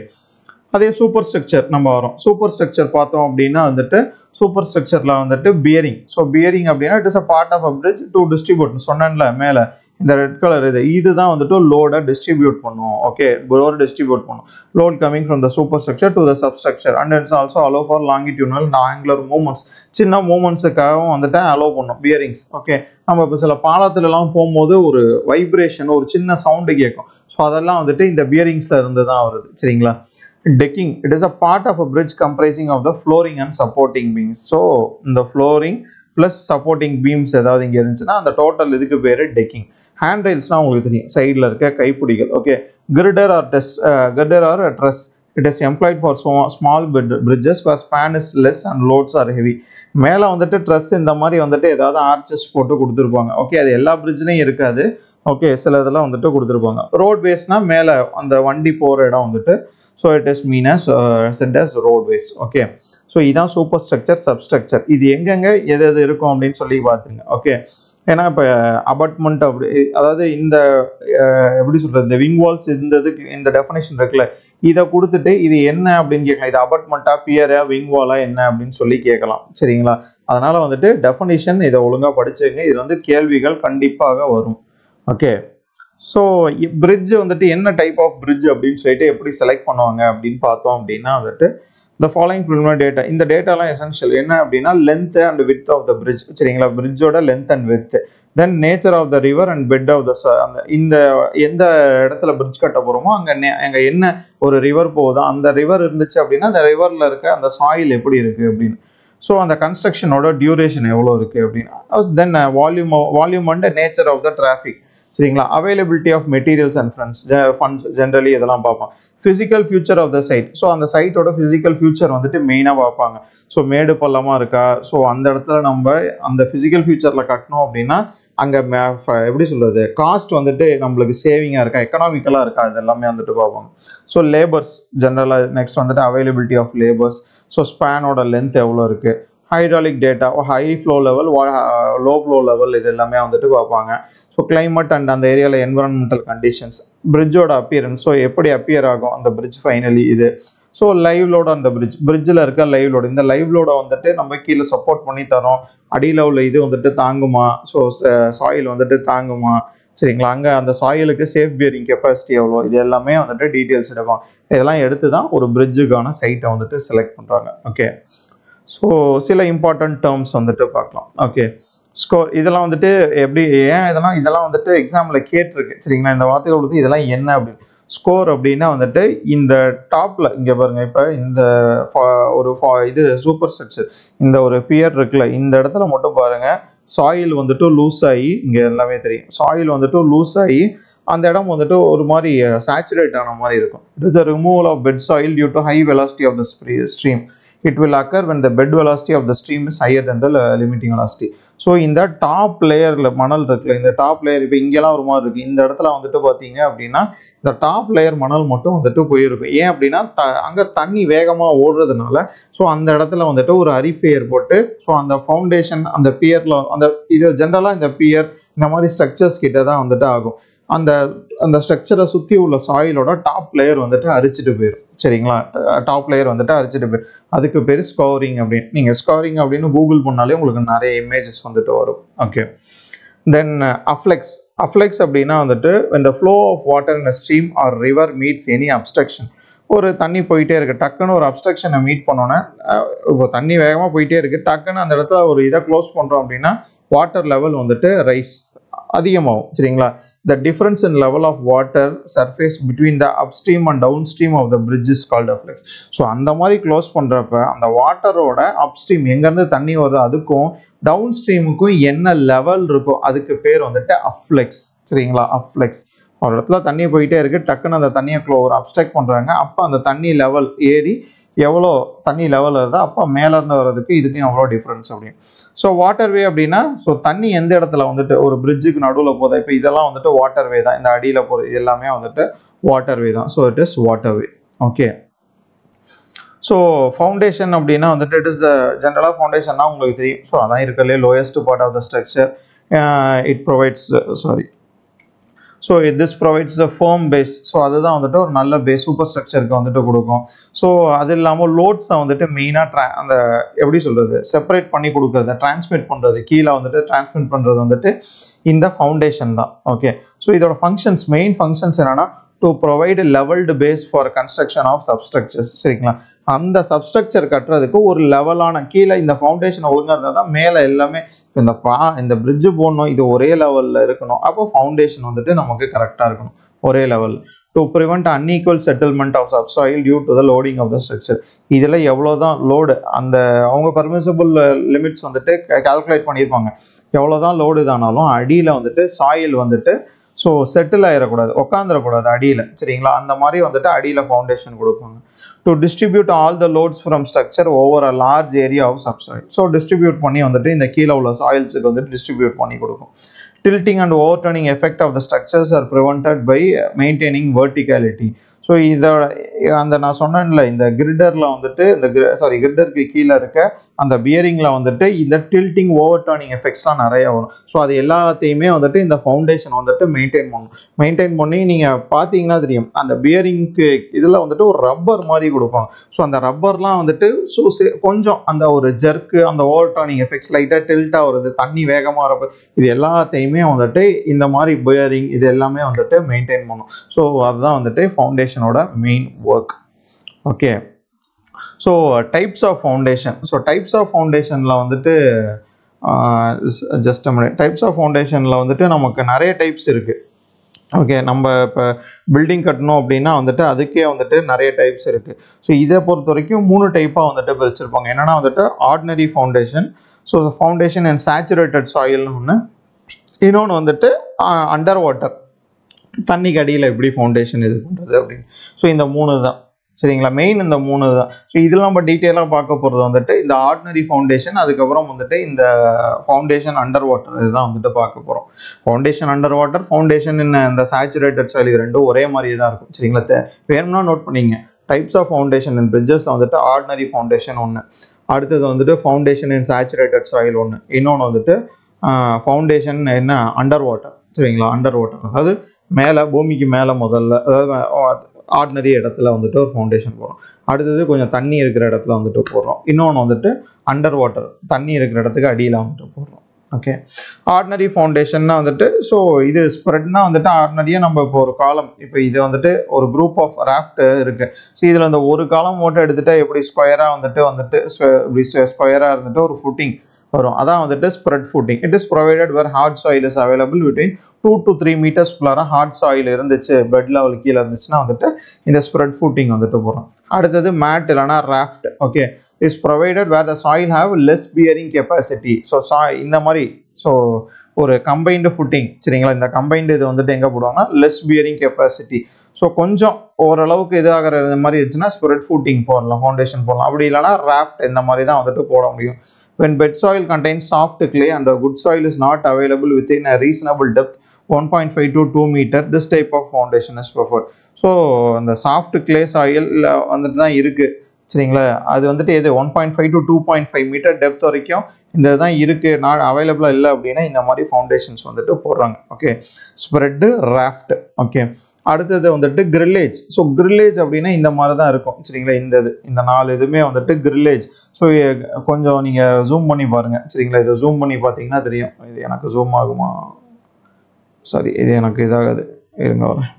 அதே சூப்பர் ஸ்ட்ரக்சர் நம்ம வரோம். சூப்பர் ஸ்ட்ரக்சர் பார்த்தோம் அப்படின்னா வந்துட்டு சூப்பர் ஸ்ட்ரக்சரில் வந்துட்டு பியரிங். ஸோ பியரிங் அப்படின்னா it is a part of a bridge to distribute. சொன்னேன்ல மேலே இந்த ரெட் கலர் இதுதான் வந்துட்டு லோடை டிஸ்ட்ரிபியூட் பண்ணும். ஓகே, லோடு டிஸ்ட்ரிபியூட் பண்ணும். Load coming from the super structure to the substructure and it's also allow for longitudinal and angular movements. சின்ன மூவ்மெண்ட்ஸுக்காகவும் வந்துட்டு அலோ பண்ணும் பியரிங்ஸ். ஓகே, நம்ம இப்போ சில பாலத்துலலாம் போகும்போது ஒரு வைப்ரேஷன், ஒரு சின்ன சவுண்டு கேட்கும். ஸோ அதெல்லாம் வந்துட்டு இந்த பியரிங்ஸில் இருந்து தான் வருது. சரிங்களா? Decking, it is a part of a bridge comprising of the flooring and supporting beams. So இந்த flooring plus supporting beams ஏதாவது இங்கே இருந்துச்சுன்னா அந்த டோட்டல் இதுக்கு பேர் டெக்கிங். ஹேண்ட் ரெயில்ஸ்னால் உங்களுக்கு தெரியும் சைடில் இருக்க கைப்பிடிகள். Okay, girder or truss it is employed for small bridges where span is less and loads are heavy. மேலே வந்துட்டு ட்ரெஸ் இந்த மாதிரி வந்துட்டு ஏதாவது ஆர்ச்சஸ் போட்டு கொடுத்துருப்பாங்க. ஓகே, அது எல்லா பிரிட்ஜ்லையும் இருக்காது. ஓகே, சில இதெல்லாம் வந்துட்டு கொடுத்துருப்பாங்க. ரோட்வேஸ்னால் மேலே அந்த வண்டி போகிற இடம் வந்துட்டு so it is mean as set as roadways. Okay, so இதுதான் சூப்பர் ஸ்ட்ரக்சர், சப்ஸ்ட்ரக்சர். இது எங்கெங்கே எது எது இருக்கும் அப்படின்னு சொல்லி பார்த்துங்க. ஓகே, ஏன்னா இப்போ அபார்ட்மெண்ட் அப்படி அதாவது இந்த எப்படி சொல்கிறது, இந்த விங் வால்ஸ் இருந்ததுக்கு இந்த டெஃபினேஷன் இருக்குல்ல, இதை கொடுத்துட்டு இது என்ன அப்படின்னு கேட்கலாம். இது அபார்ட்மெண்ட்டா, பியரா, விங் வாலா என்ன அப்படின்னு சொல்லி கேட்கலாம். சரிங்களா? அதனால் வந்துட்டு டெஃபினேஷன் இதை ஒழுங்காக படிச்சுங்க. இது வந்து கேள்விகள் கண்டிப்பாக வரும். ஓகே, ஸோ பிரிட்ஜ் வந்துட்டு என்ன டைப் ஆஃப் பிரிட்ஜ் அப்படின்னு சொல்லிட்டு எப்படி செலக்ட் பண்ணுவாங்க அப்படின்னு பார்த்தோம் அப்படின்னா வந்துட்டு the following preliminary data. இந்த டேட்டாலாம் எசென்ஷியல். என்ன அப்படின்னா length and width of the bridge. சரிங்களா? பிரிட்ஜோட length and width, then nature of the river and bed of the அந்த இந்த எந்த இடத்துல பிரிட்ஜ் கட்ட போகிறோமோ அங்கே என்ன ஒரு ரிவர் போகுதோ அந்த ரிவர் இருந்துச்சு அப்படின்னா அந்த ரிவரில் இருக்க அந்த சாயில் எப்படி இருக்குது அப்படின்னு. ஸோ அந்த கன்ஸ்ட்ரக்ஷனோட டியூரேஷன் எவ்வளோ இருக்குது அப்படின்னு. Then volume and nature of the traffic. சரிங்களா? Availability of materials and funds generally இதெல்லாம் பார்ப்போம். Physical feature of the site. So அந்த சைட்டோட ஃபிசிக்கல் ஃபியூச்சர் வந்துட்டு மெயினாக பார்ப்பாங்க. ஸோ மேடு பள்ளமாக இருக்கா, ஸோ அந்த இடத்துல நம்ம அந்த ஃபிசிக்கல் ஃபியூச்சரில் கட்டணும் அப்படின்னா அங்கே எப்படி சொல்கிறது, காஸ்ட் வந்துட்டு நம்மளுக்கு சேவிங்காக இருக்கா, எக்கனாமிக்கலாக இருக்கா, அது எல்லாமே வந்துட்டு பார்ப்பாங்க. ஸோ லேபர்ஸ் ஜென்ரலாக, நெக்ஸ்ட் வந்துட்டு அவைலபிலிட்டி ஆஃப் லேபர்ஸ். ஸோ ஸ்பேனோட லென்த் எவ்வளோ இருக்குது, hydraulic data, high flow level, low flow level, இது எல்லாமே வந்துட்டு பார்ப்பாங்க. ஸோ கிளைமேட் அண்ட் அந்த ஏரியாவில் என்விரான்மெண்டல் கண்டிஷன்ஸ், பிரிட்ஜோட அப்பியரன்ஸ், ஸோ எப்படி அப்பியர் ஆகும் அந்த பிரிட்ஜ் ஃபைனலி இது. ஸோ லைவ் லோடு அந்த பிரிட்ஜில் இருக்க லைவ் லோடு, இந்த லைவ் லோடை வந்துட்டு நம்ம கீழே சப்போர்ட் பண்ணி தரோம், அடியில் உள்ள இது வந்துட்டு தாங்குமா, ஸோ சாயில் வந்துட்டு தாங்குமா, சரிங்களா? அங்கே அந்த சாயிலுக்கு சேஃப் பியரிங் கெப்பாசிட்டி எவ்வளோ, இது எல்லாமே வந்துட்டு டீட்டெயில்ஸ் எடுப்பாங்க. இதெல்லாம் எடுத்து தான் ஒரு பிரிட்ஜுக்கான சைட்டை வந்துட்டு செலக்ட் பண்ணுறாங்க. ஓகே, ஸோ சில இம்பார்ட்டன்ட் டேர்ம்ஸ் வந்துட்டு பார்க்கலாம். ஓகே, ஸ்கோர் இதெல்லாம் வந்துட்டு எப்படி ஏன் இதெல்லாம் வந்துட்டு எக்ஸாமில் கேட்டிருக்கு. சரிங்களா? இந்த வார்த்தைகள் கொடுத்து இதெல்லாம் என்ன அப்படின்னு. ஸ்கோர் அப்படின்னா வந்துட்டு இந்த டாப்பில் இங்கே பாருங்கள், இப்போ இந்த ஒரு இது சூப்பர் ஸ்ட்ரக்சர், இந்த ஒரு பியர் இருக்குல்ல, இந்த இடத்துல மட்டும் பாருங்கள் சாயில் வந்துட்டு லூஸ் ஆகி, இங்கே எல்லாமே தெரியும், சாயில் வந்துட்டு லூஸ் ஆகி அந்த இடம் வந்துட்டு ஒரு மாதிரி சேச்சுரேட் ஆன மாதிரி இருக்கும். It is the removal of bed soil due to high velocity of the stream. It will occur when the bed velocity of the stream is higher than the limiting velocity. So இந்த top லேயரில் மணல் இருக்குல்ல, இந்த top layer இப்போ இங்கெல்லாம் ஒரு மாதிரி இருக்குது, இந்த இடத்துல வந்துட்டு பார்த்தீங்க அப்படின்னா இந்த டாப் லேயர் மணல் மட்டும் வந்துட்டு போயிருக்கும். ஏன் அப்படின்னா அங்கே தண்ணி வேகமாக ஓடுறதுனால ஸோ அந்த இடத்துல வந்துட்டு ஒரு அரிப்பு ஏற்பட்டு ஸோ அந்த ஃபவுண்டேஷன் அந்த பியரில் அந்த இது ஜென்ரலாக இந்த பியர் இந்த மாதிரி ஸ்ட்ரக்சர்ஸ் கிட்ட தான் வந்துட்டு ஆகும். அந்த ஸ்ட்ரக்சரை சுற்றி உள்ள சாயிலோட டாப் லேயர் வந்துட்டு அரிச்சிட்டு போயிடும். சரிங்களா? டாப் லேயர் வந்துட்டு அரிச்சிட்டு போயிடும். அதுக்கு பேர் ஸ்கோரிங் அப்படின்னு. நீங்கள் ஸ்கோரிங் அப்படின்னு கூகுள் பண்ணாலே உங்களுக்கு நிறைய இமேஜஸ் வந்துட்டு வரும். ஓகே, தென் அஃப்ளெக்ஸ் அப்படின்னா வந்துட்டு when the flow of water in a stream or river meets any obstruction. ஒரு தண்ணி போயிட்டே இருக்குது, டக்குன்னு ஒரு அப்ஸ்ட்ரக்ஷனை மீட் பண்ணோன்னே, இப்போ தண்ணி வேகமாக போயிட்டே இருக்குது, டக்குன்னு அந்த இடத்துல ஒரு இதை க்ளோஸ் பண்ணுறோம் அப்படின்னா வாட்டர் லெவல் வந்துட்டு ரைஸ் அதிகமாகும். சரிங்களா? The difference in level of water surface between the upstream and downstream of the bridge is called afflux. So அந்த மாதிரி க்ளோஸ் பண்ணுறப்ப அந்த வாட்டரோட அப்ஸ்ட்ரீம் எங்கேருந்து தண்ணி வருது அதுக்கும் டவுன் ஸ்ட்ரீமுக்கும் என்ன லெவல் இருக்கோ அதுக்கு பேர் வந்துட்டு அஃப்ளெக்ஸ். சரிங்களா? அஃப்ளெக்ஸ். ஒரு இடத்துல தண்ணி போயிட்டே இருக்குது, டக்குன்னு அந்த தண்ணியை ஒரு அப்ஸ்ட்ரக்ட் பண்ணுறாங்க, அப்போ அந்த தண்ணி லெவல் ஏறி எவ்வளோ தண்ணி லெவல் வருதோ அப்போ மேலேருந்து வர்றதுக்கு இதுக்கும் எவ்வளோ டிஃப்ரென்ஸ் அப்படின்னு. ஸோ வாட்டர்வே அப்படின்னா ஸோ தண்ணி எந்த இடத்துல வந்துட்டு ஒரு பிரிட்ஜுக்கு நடுவில் போதா, இப்போ இதெல்லாம் வந்துட்டு வாட்டர்வே தான், இந்த அடியில் போகிறது இது எல்லாமே வந்துட்டு வாட்டர்வே தான். So it is waterway. Okay, so foundation அப்படின்னா வந்துட்டு இட் இஸ் ஜென்ரலாக ஃபவுண்டேஷன்னா உங்களுக்கு தெரியும். ஸோ அதான் இருக்கிறதுலே lowest part of the structure. It provides so this provides the firm base. So அதுதான் வந்துட்டு ஒரு நல்ல பேஸ் சூப்பர் ஸ்ட்ரக்சருக்கு வந்துட்டு கொடுக்கும். ஸோ அது இல்லாமல் லோட்ஸை வந்துட்டு மெயினாக அந்த எப்படி சொல்கிறது செப்பரேட் பண்ணி கொடுக்குறது, டிரான்ஸ்மிட் பண்ணுறது, கீழே வந்துட்டு டிரான்ஸ்மிட் பண்ணுறது வந்துட்டு இந்த ஃபவுண்டேஷன் தான். ஓகே, ஸோ இதோட ஃபங்க்ஷன்ஸ் மெயின் ஃபங்க்ஷன்ஸ் என்னென்னா to provide levelled base for construction of substructures. சரிங்களா? அந்த சப்ஸ்ட்ரக்சர் கட்டுறதுக்கு ஒரு லெவலான கீழே இந்த ஃபவுண்டேஷன் ஒழுங்காக இருந்தால் தான் மேலே எல்லாமே இந்த பிரிட்ஜு போடணும், இது ஒரே லெவலில் இருக்கணும், அப்போ ஃபவுண்டேஷன் வந்துட்டு நமக்கு கரெக்டாக இருக்கணும் ஒரே level. to prevent unequal settlement of subsoil due to the loading of the structure. இதில் எவ்வளோதான் லோடு அந்த அவங்க பர்மிசபிள் லிமிட்ஸ் வந்துட்டு கால்குலேட் பண்ணியிருப்பாங்க. எவ்வளோதான் லோடு இதானாலும் அடியில் வந்துட்டு சாயில் வந்துட்டு ஸோ செட்டில் ஆகிடக்கூடாது, உட்காந்துடக்கூடாது அடியில். சரிங்களா, அந்த மாதிரி வந்துட்டு அடியில் ஃபவுண்டேஷன் கொடுப்பாங்க. to distribute all the loads from structure over a large area of subsoil. So distribute பண்ணி வந்துட்டு இந்த கீழே உள்ள சாயில்ஸுக்கு வந்துட்டு டிஸ்ட்ரிபியூட் பண்ணி கொடுக்கும். Tilting and overturning effect of the structures are prevented by maintaining verticality. So இதோட அந்த நான் சொன்னேன்ல இந்த கிரிடரில் வந்துட்டு இந்த கிரிடருக்கு கீழே இருக்க அந்த பியரிங்கில் வந்துட்டு இந்த டில்ட்டிங் ஓவர் டர்னிங் எஃபெக்ட்ஸ்லாம் நிறையா வரும். ஸோ அது எல்லாத்தையுமே வந்துட்டு இந்த ஃபவுண்டேஷன் வந்துட்டு மெயின்டைன் பண்ணி நீங்கள் பார்த்தீங்கன்னா தெரியும் அந்த பியரிங்க்கு இதில் வந்துட்டு ஒரு ரப்பர் மாதிரி கொடுப்பாங்க. ஸோ அந்த ரப்பர்லாம் வந்துட்டு ஸோ கொஞ்சம் அந்த ஒரு ஜெர்க்கு அந்த ஓவர் டர்னிங் எஃபெக்ட்ஸ் லைட்டாக டில்ட்டாக வருது, தண்ணி வேகமாக வரப்போ இது எல்லாத்தையுமே வந்துட்டு இந்த மாதிரி பியரிங் இது எல்லாமே வந்துட்டு மெயின்டைன் பண்ணும். ஸோ அதுதான் வந்துட்டு ஃபவுண்டேஷனோட main work. Okay, so types of foundation. So types of ஃபவுண்டேஷனில் வந்துட்டு ஜஸ்ட் டைப்ஸ் ஆஃப் ஃபவுண்டேஷனில் வந்துட்டு நமக்கு நிறைய டைப்ஸ் இருக்குது. ஓகே, நம்ம இப்போ பில்டிங் கட்டணும் அப்படின்னா வந்துட்டு அதுக்கே வந்துட்டு நிறைய டைப்ஸ் இருக்குது. ஸோ இதை பொறுத்த வரைக்கும் 3 டைப்பாக வந்துட்டு பிரிச்சிருப்பாங்க. என்னென்னா வந்துட்டு ordinary foundation, so foundation and saturated சாயில்னு ஒன்று, இன்னொன்று வந்துட்டு அண்டர் வாட்டர் தண்ணிக்கு அடியில் எப்படி ஃபவுண்டேஷன் இது பண்ணுறது அப்படின்னு. ஸோ இந்த 3 தான். சரிங்களா, மெயின் இந்த 3 தான். ஸோ இதில் நம்ம டீட்டெயிலாக பார்க்க போகிறது வந்துட்டு இந்த ஆர்டினரி ஃபவுண்டேஷன், அதுக்கப்புறம் வந்துட்டு இந்த ஃபவுண்டேஷன் அண்டர் வாட்டர் இதுதான் வந்துட்டு பார்க்க போகிறோம். ஃபவுண்டேஷன் அண்டர் வாட்டர், ஃபவுண்டேஷன் இந்த சேச்சுரேட்டட் சாயில் இது ரெண்டும் ஒரே மாதிரி தான் இருக்கும். சரிங்களா, வேணும்னா நோட் பண்ணிங்க. டைப்ஸ் ஆஃப் ஃபவுண்டேஷன் அண்ட் பிரிட்ஜஸில் வந்துட்டு ஆர்டினரி ஃபவுண்டேஷன் ஒன்று, அடுத்தது வந்துட்டு ஃபவுண்டேஷன் அண்ட் சேச்சுரேட்டட் சாயில் ஒன்று, இன்னொன்று வந்துட்டு ஃபவுண்டேஷன் என்ன அண்டர் வாட்டர். சரிங்களா, அண்டர் வாட்டர் அதாவது மேலே பூமிக்கு மேலே முதல்ல அதாவது ஆர்டினரி இடத்துல வந்துட்டு ஒரு ஃபவுண்டேஷன் போடுறோம். அடுத்தது கொஞ்சம் தண்ணி இருக்கிற இடத்துல வந்துட்டு போடுறோம். இன்னொன்று வந்துட்டு அண்டர் வாட்டர் தண்ணி இருக்கிற இடத்துக்கு அடியில் வந்துட்டு போடுறோம். ஓகே, ஆர்டினரி ஃபவுண்டேஷன்னா வந்துட்டு ஸோ இது ஸ்ப்ரெட்னா வந்துட்டு ஆர்டினரியாக நம்ம இப்போ ஒரு காலம் இப்போ இது வந்துட்டு ஒரு குரூப் ஆஃப் ராஃப்ட் இருக்குது. ஸோ இதில் இந்த ஒரு காலம் மட்டும் எடுத்துகிட்டா எப்படி ஸ்கொயராக வந்துட்டு இப்படி ஸ்கொயராக இருந்துட்டு ஒரு ஃபுட்டிங் வரும். அதான் வந்துட்டு spread footing. It is provided where hard soil is available between 2 to 3 meters குள்ளார ஹார்ட் சாயில் இருந்துச்சு, பெட் லெவல் கீழே இருந்துச்சுன்னா வந்துட்டு இந்த ஸ்ப்ரெட் ஃபுட்டிங் வந்துட்டு போகிறோம். அடுத்தது மேட் இல்லைனா raft. Okay, is provided where the soil have less bearing capacity. So இந்த மாதிரி ஸோ ஒரு கம்பைன்டு ஃபுட்டிங். சரிங்களா, இந்த கம்பைன்டு இது வந்துட்டு எங்கே போடுவாங்க, லெஸ் பியரிங் கெப்பாசிட்டி. ஸோ கொஞ்சம் ஓரளவுக்கு இதாகிற மாதிரி இருந்துச்சுன்னா ஸ்ப்ரெட் ஃபுட்டிங் போடலாம், ஃபவுண்டேஷன் போடலாம். அப்படி இல்லைனா ராஃப்ட் இந்த மாதிரி தான் வந்துட்டு போட முடியும். When bed soil contains soft clay and the good soil is not available within a reasonable depth 1.5 to 2 meter, this type of foundation is preferred. So அந்த soft clay soil வந்துட்டு தான் இருக்குது. சரிங்களா, அது வந்துட்டு எது 1.5 to 2.5 மீட்டர் டெப்த் வரைக்கும் இந்த தான் இருக்குது, நான் அவைலபிளாக இல்லை அப்படின்னா இந்த மாதிரி ஃபவுண்டேஷன்ஸ் வந்துட்டு போடுறாங்க. Okay, spread raft. ஓகே, அடுத்தது வந்துட்டு கிரில்லேஜ். ஸோ கிரில்லேஜ் அப்படின்னா இந்த மாதிரி தான் இருக்கும். சரிங்களா, இந்த 4 இதுவுமே வந்துட்டு கிரில்லேஜ். ஸோ கொஞ்சம் நீங்கள் ஜூம் பண்ணி பாருங்கள். சரிங்களா, இதை ஜூம் பண்ணி பார்த்தீங்கன்னா தெரியும். இது எனக்கு ஜூம் ஆகுமா, சாரி இது எனக்கு இதாகாது, இருங்க வரேன்.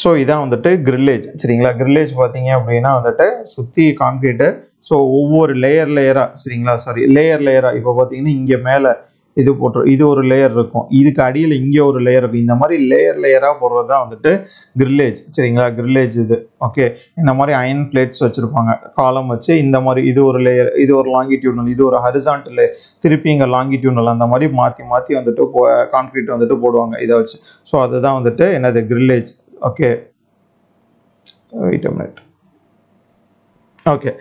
ஸோ இதான் வந்துட்டு கிரில்லேஜ். சரிங்களா, கிரில்லேஜ் பார்த்தீங்க அப்படின்னா வந்துட்டு சுற்றி கான்கிரீட்டு. ஸோ ஒவ்வொரு லேயராக சரிங்களா, லேயராக இப்போ பார்த்தீங்கன்னா இங்கே மேலே இது போட்டுரும், இது ஒரு லேயர் இருக்கும், இதுக்கு அடியில் இங்கே ஒரு லேயர் இருக்கும். இந்த மாதிரி லேயராக போடுறது தான் வந்துட்டு கிரில்லேஜ். சரிங்களா, கிரில்லேஜ் இது. ஓகே, இந்த மாதிரி அயன் பிளேட்ஸ் வச்சுருப்பாங்க காலம் வச்சு. இந்த மாதிரி இது ஒரு லேயர், இது ஒரு லாங்கிடியூனல், இது ஒரு ஹரிசான்டல், திருப்பி இங்கே லாங்கிடியூனல், அந்த மாதிரி மாற்றி வந்துட்டு கான்கிரீட் வந்துட்டு போடுவாங்க இதை வச்சு. ஸோ அதுதான் வந்துட்டு என்னது grillage. Okay, wait a minute. Okay,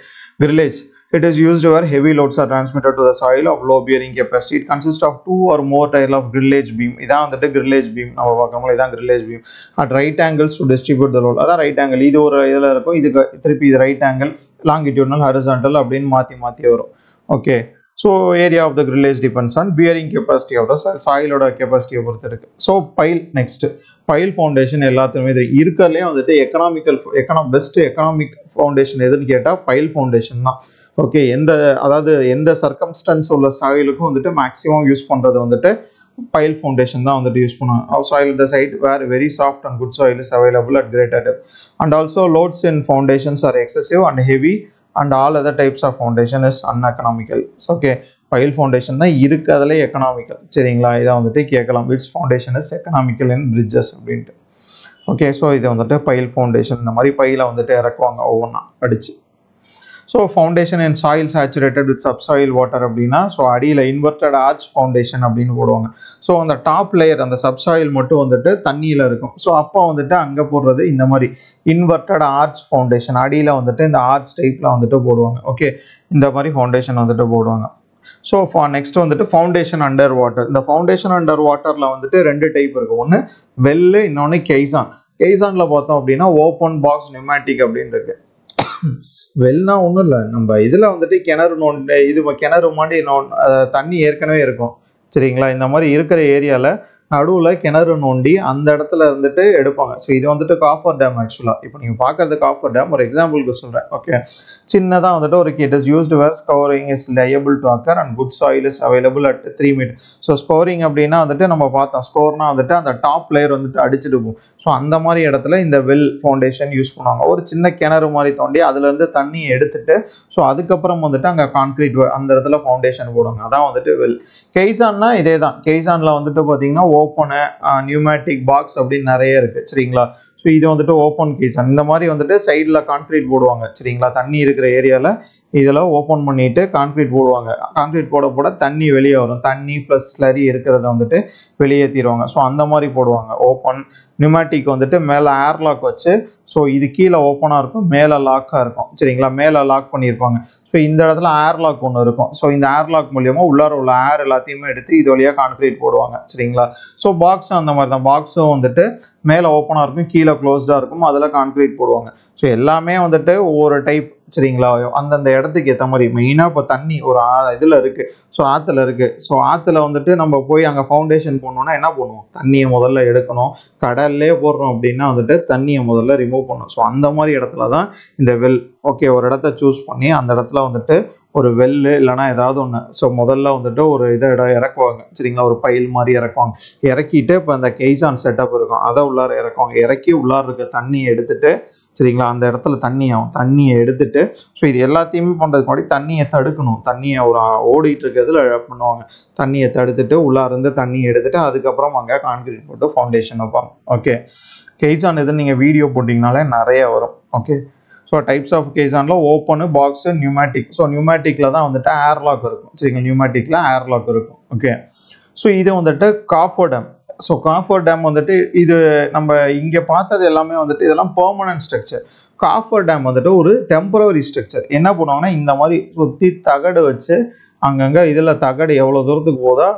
grillage. It is used where heavy loads are transmitted to the soil of low bearing capacity. It consists of 2 or more tile of grillage beam. இதான் வந்துட்டு grillage beam. நம்ம பார்க்கறோம்ல, இதான் grillage beam. At right angles to distribute the load. அதான் right angle. இது ஒரு இதில் இருக்கும், இதுக்கு திருப்பி இது right angle, longitudinal, horizontal அப்படின்னு மாற்றி வரும். Okay, so area of the grillage depends on bearing capacity of the சாயிலோட கெப்பாசிட்டியை பொறுத்து இருக்குது. So pile next pile foundation எல்லாத்துக்குமே இது இருக்கிறதுலே வந்துட்டு பெஸ்ட் எக்கனாமிக் ஃபவுண்டேஷன் எதுன்னு கேட்டால் பைல் ஃபவுண்டேஷன் தான். ஓகே, அதாவது எந்த சர்க்கம்ஸ்டன்ஸ் உள்ள சாயிலுக்கும் வந்துட்டு மேக்ஸிமம் யூஸ் பண்ணுறது வந்துட்டு pile foundation தான் வந்துட்டு யூஸ் பண்ணுவாங்க. Our soil at the site where very soft and good soil is available at greater depth. And also loads in foundations are excessive and heavy and all other types of foundation is uneconomical. So, okay, pile foundation தான் இருக்கிறதுல economical. சரிங்களா, இதை வந்துட்டு கேட்கலாம், which foundation is economical in bridges அப்படின்ட்டு. Okay, so இது வந்துட்டு pile foundation, இந்த மாதிரி பையில வந்துட்டு இறக்குவாங்க ஒவ்வொன்றா அடிச்சு. So foundation and soil saturated with subsoil water அப்படின்னா, ஸோ அடியில் இன்வெர்டட் ஆர்ச் ஃபவுண்டேஷன் அப்படின்னு போடுவாங்க. ஸோ அந்த டாப் லேயர் அந்த சப்சாயில் மட்டும் வந்துட்டு தண்ணியில் இருக்கும். ஸோ அப்போ வந்துட்டு அங்கே போடுறது இந்த மாதிரி இன்வெர்டட் ஆர்ச் ஃபவுண்டேஷன், அடியில் வந்துட்டு இந்த ஆர்ச் டைப்பில் வந்துட்டு போடுவாங்க. ஓகே, இந்த மாதிரி ஃபவுண்டேஷன் வந்துட்டு போடுவாங்க. ஸோ நெக்ஸ்ட் வந்துட்டு ஃபவுண்டேஷன் அண்டர் வாட்டர். இந்த ஃபவுண்டேஷன் அண்டர் வாட்டரில் வந்துட்டு 2 டைப் இருக்குது. ஒன்று வெல்லு, இன்னொன்று கெய்சான். கெய்சானில் பார்த்தோம் அப்படின்னா ஓப்பன் பாக்ஸ் நியூமேட்டிக் அப்படின்னு இருக்கு. வெல்னா ஒன்றும் இல்லை, நம்ம இதில் வந்துட்டு கிணறு நோண்டி இது கிணறு மாண்டி தண்ணி ஏற்கனவே இருக்கும். சரிங்களா, இந்த மாதிரி இருக்கிற ஏரியாவில் நடுவில் கிணறு நோண்டி அந்த இடத்துல இருந்துட்டு எடுப்பாங்க. ஸோ இது வந்துட்டு காஃபர் டேம். ஆக்சுவலாக இப்போ நீங்கள் பார்க்குறது காஃபர் டேம். ஒரு எக்ஸாம்பிளுக்கு சொல்கிறேன். ஓகே, சின்னதாக வந்துட்டு ஒரு it is used where scouring is liable to occur and good soil is available at 3 metre. So scouring அப்படின்னா வந்துட்டு நம்ம பார்த்தோம், ஸ்கோர்னா வந்துட்டு அந்த டாப் லேயர் வந்துட்டு அடிச்சுட்டு போகும். ஸோ அந்த மாதிரி இடத்துல இந்த வெல் ஃபவுண்டேஷன் யூஸ் பண்ணுவாங்க. ஒரு சின்ன கிணறு மாதிரி தோண்டி அதுலேருந்து தண்ணியை எடுத்துட்டு ஸோ அதுக்கப்புறம் வந்துட்டு அங்கே கான்க்ரீட் அந்த இடத்துல ஃபவுண்டேஷன் போடுவாங்க. அதான் வந்துட்டு வெல். கெய்சான்னா இதே தான். கெய்சானில் வந்துட்டு பார்த்தீங்கன்னா ஓப்பனு, நியூமேட்டிக் பாக்ஸ் அப்படின்னு நிறைய இருக்குது. சரிங்களா, ஸோ இது வந்துட்டு ஓப்பன் கெய்சான். இந்த மாதிரி வந்துட்டு சைடில் கான்க்ரீட் போடுவாங்க. சரிங்களா, தண்ணி இருக்கிற ஏரியாவில் இதில் ஓப்பன் பண்ணிவிட்டு கான்க்ரீட் போடுவாங்க. கான்க்ரீட் போட போட தண்ணி வெளியே வரும். தண்ணி ப்ளஸ் ஸ்லரி இருக்கிறத வந்துட்டு வெளியேற்றிடுவாங்க. ஸோ அந்த மாதிரி போடுவாங்க ஓப்பன். நியூமேட்டிக் வந்துட்டு மேலே ஏர்லாக் வச்சு, ஸோ இது கீழே ஓப்பனாக இருக்கும், மேலே லாக்காக இருக்கும். சரிங்களா, மேலே லாக் பண்ணியிருப்பாங்க. ஸோ இந்த இடத்துல ஏர்லாக் ஒன்று இருக்கும். ஸோ இந்த ஏர்லாக் மூலியமாக உள்ளார உள்ள ஏர் எல்லாத்தையுமே எடுத்து இது வழியாக கான்க்ரீட் போடுவாங்க. சரிங்களா, ஸோ பாக்ஸும் அந்த மாதிரி தான். பாக்ஸும் வந்துட்டு மேலே ஓப்பனாக இருக்கும், கீழே க்ளோஸ்டாக இருக்கும், அதில் கான்க்ரீட் போடுவாங்க. ஸோ எல்லாமே வந்துட்டு ஒவ்வொரு டைப். சரிங்களா, அந்தந்த இடத்துக்கு ஏற்ற மாதிரி. மெயினாக இப்போ தண்ணி ஒரு இதில் இருக்குது, ஸோ ஆற்றுல இருக்குது. ஸோ ஆற்றுல வந்துட்டு நம்ம போய் அங்கே ஃபவுண்டேஷன் போடணுன்னா என்ன பண்ணுவோம், தண்ணியை முதல்ல எடுக்கணும். கடல்லே போடுறோம் அப்படின்னா வந்துட்டு தண்ணியை முதல்ல ரிமூவ் பண்ணணும். ஸோ அந்த மாதிரி இடத்துல தான் இந்த வெல். ஓகே, ஒரு இடத்த சூஸ் பண்ணி அந்த இடத்துல வந்துட்டு ஒரு வெல்லு இல்லைனா ஏதாவது ஒன்று. ஸோ முதல்ல வந்துட்டு ஒரு இடம் இறக்குவாங்க. சரிங்களா, ஒரு பைல் மாதிரி இறக்குவாங்க. இறக்கிட்டு இப்போ அந்த கெய்சான் செட்டப் இருக்கும், அதை உள்ளார இறக்குவாங்க. இறக்கி உள்ளார இருக்க தண்ணியை எடுத்துட்டு, சரிங்களா, அந்த இடத்துல தண்ணியை எடுத்துட்டு, ஸோ இது எல்லாத்தையுமே பண்ணுறதுக்கு முன்னாடி தண்ணியை தடுக்கணும். தண்ணியை ஒரு ஓடிட்டு இருக்கிறதுல பண்ணுவாங்க. தண்ணியை தடுத்துட்டு உள்ளாருந்து தண்ணியை எடுத்துட்டு அதுக்கப்புறம் அங்கே கான்கிரீட் போட்டு ஃபவுண்டேஷன் வைப்பாங்க. ஓகே, கெய்சான் எதுன்னு நீங்கள் வீடியோ போட்டிங்கனாலே நிறைய வரும். ஓகே, ஸோ டைப்ஸ் ஆஃப் கெய்சானில் ஓப்பனு, பாக்ஸு, நியூமேட்டிக். ஸோ நியூமேட்டிக்கில் தான் வந்துட்டு ஏர்லாக் இருக்கும். சரிங்களா, நியூமேட்டிக்கில் ஏர்லாக் இருக்கும். ஓகே, ஸோ இது வந்துட்டு coffer dam. So coffer dam வந்துட்டு இது நம்ம இங்கே பார்த்தது எல்லாமே வந்துட்டு இதெல்லாம் பெர்மனன்ட் ஸ்ட்ரக்சர். காஃபர் டேம் வந்துட்டு ஒரு டெம்பரரி ஸ்ட்ரக்சர். என்ன பண்ணுவாங்கன்னா, இந்த மாதிரி சுற்றி தகடு வச்சு அங்கங்கே இதில் தகடு எவ்வளோ தூரத்துக்கு போதா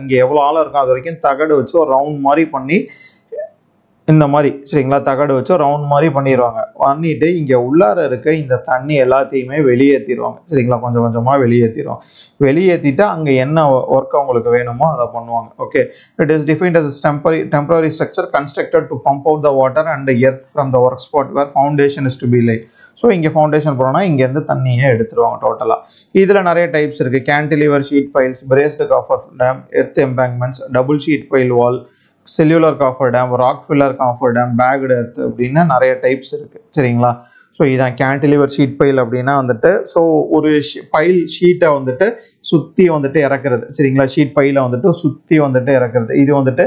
இங்கே எவ்வளோ ஆழம் இருக்கும் அது வரைக்கும் தகடு வச்சு ஒரு ரவுண்ட் மாதிரி பண்ணி இந்த மாதிரி, சரிங்களா, தகடு வச்சு ரவுண்ட் மாதிரி பண்ணிடுவாங்க. பண்ணிட்டு இங்கே உள்ளார இருக்க இந்த தண்ணி எல்லாத்தையுமே வெளியேற்றிடுவாங்க. சரிங்களா, கொஞ்சம் கொஞ்சமாக வெளியேற்றிடுவாங்க. வெளியேற்றிட்டு அங்கே என்ன ஒர்க் அவங்களுக்கு வேணுமோ அதை பண்ணுவாங்க. Okay, it is defined as temporary structure constructed to pump out the water and earth from the work spot where foundation is to be laid. So இங்கே ஃபவுண்டேஷன் போனோம்னா இங்கேருந்து தண்ணியை எடுத்துருவாங்க டோட்டலாக. இதில் நிறைய டைப்ஸ் இருக்குது. Cantilever sheet piles, braced coffer dam, earth embankments, double sheet pile wall, cellular coffer dam, rock filler coffer dam, packed earth அப்படின்னு நிறைய டைப்ஸ் இருக்குது. சரிங்களா, ஸோ இதான் கேன்டிலிவர் ஷீட் பைல் அப்படின்னா வந்துட்டு, ஸோ ஒரு பைல் ஷீட்டை வந்துட்டு சுற்றி வந்துட்டு இறக்குறது. சரிங்களா, ஷீட் பையில் வந்துட்டு சுற்றி வந்துட்டு இறக்குறது. இது வந்துட்டு